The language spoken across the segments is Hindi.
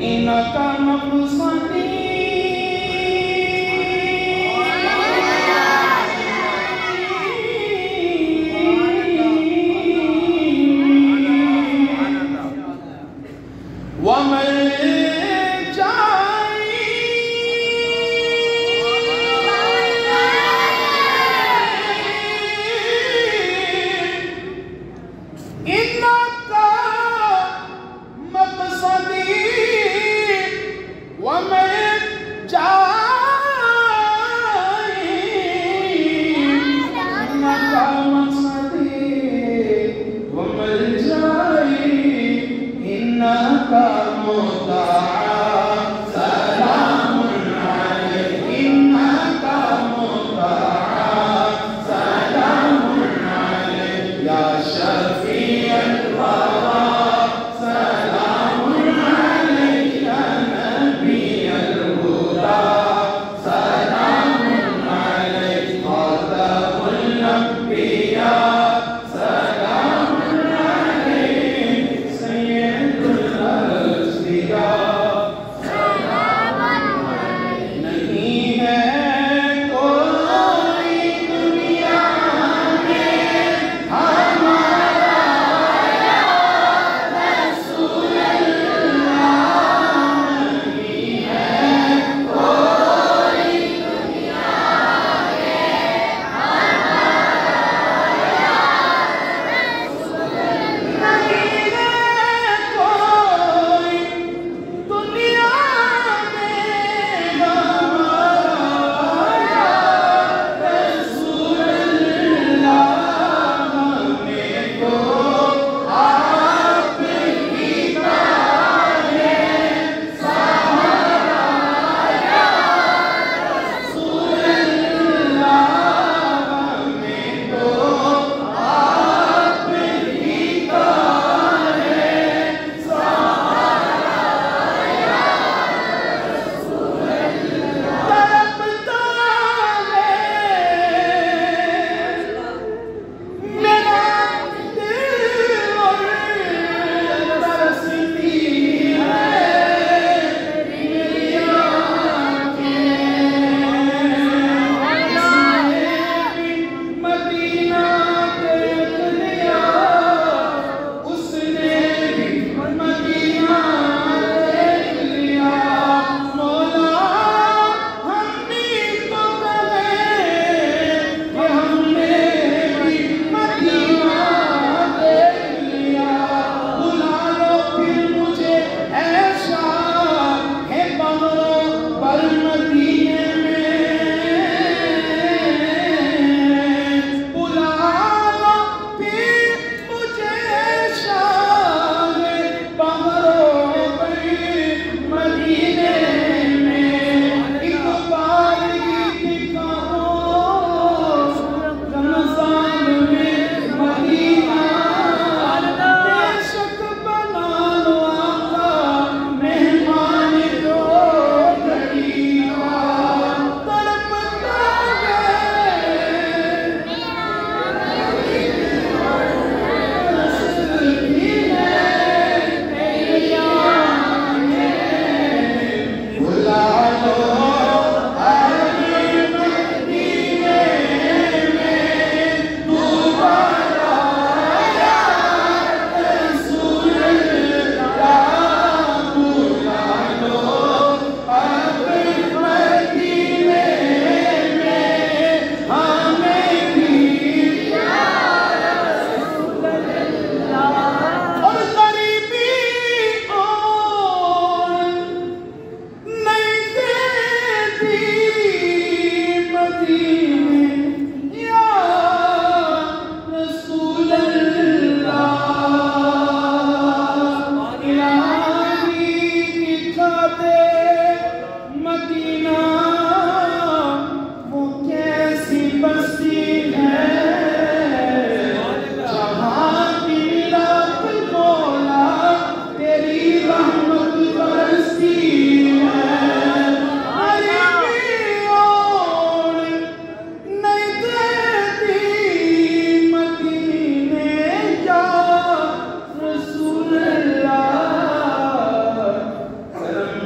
इनका मक़सदी One man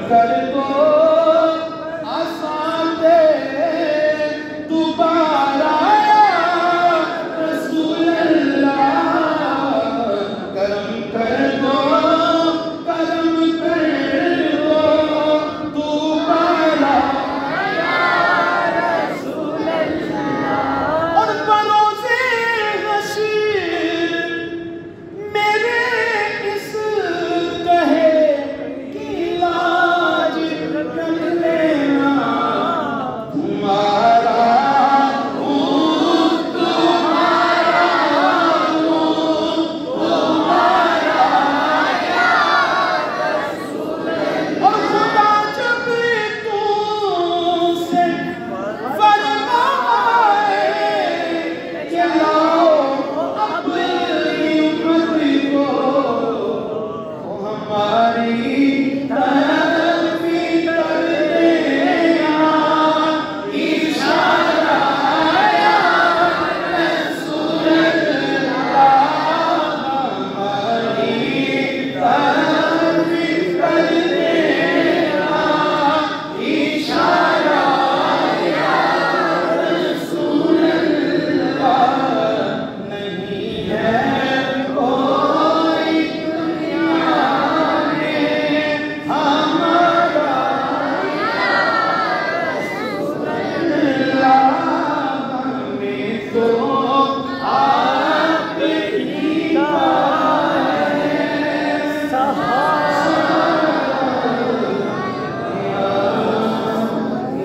कर दो आसान दे दोबारा रसूल अल्लाह, करम कर दो दोबारा रसूल अल्लाह। और बरोज़े नशीर मेरे इस कहे की लाज रख लेना, तुम्हारा और खुदा जब तुमसे फरमाए कि लाओ अपनी उम्मत को, तो हमारी तरफ भी कर देना इशारा या रसूल अल्लाह, हमारी तरफ भी कर देना इशारा या रसूल अल्लाह। नहीं है कोई दुनिया में हमारा रसूल अल्लाह, हमें तो आप ही का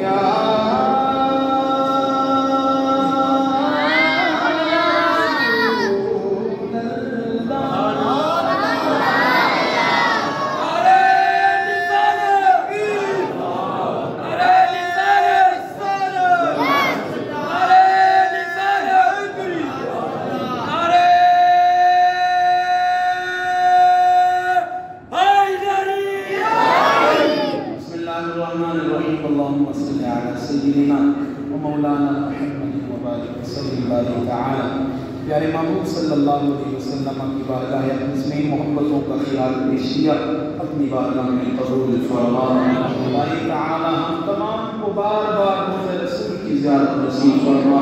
या बिस्मिल्लाहिर्रहमानिर्रहीम, अल्लाहुम्मा सल्लि अला सय्यिदिना व मौलाना मुहम्मद व बारिक वसल्लम तआला। प्यारे महबूब सल्लल्लाहु अलैहि वसल्लम की बारगाह अक़दस में मोहब्बतों का ख़ियाल पेश किया, अपनी बारगाह में कबूल फरमा। बारी तआला हम तमाम को बार बार रोज़े रसूल की ज़ियारत नसीब फरमा,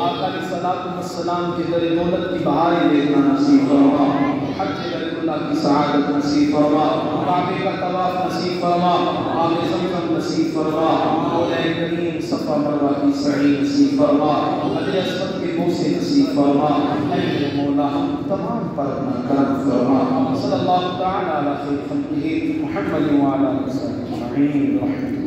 आका सलातो व सलाम के दर दौलत की बहारें देखना नसीब फरमा, हज बैतुल्लाह की सआदत नसीब फरमा, काबे का तवाफ नसीब फरमा, आब ज़मज़म नसीब फरमा, मौला करीम सफ़ा मरवा की सई नसीब फरमा, हजर अस्वद के बोसे नसीब फरमा। ऐ मौला हम तमाम पर अपना करम फरमा। सल्लल्लाहु तआला अला खैर खल्क़िही मुहम्मद व अला आलिहि व सल्लम।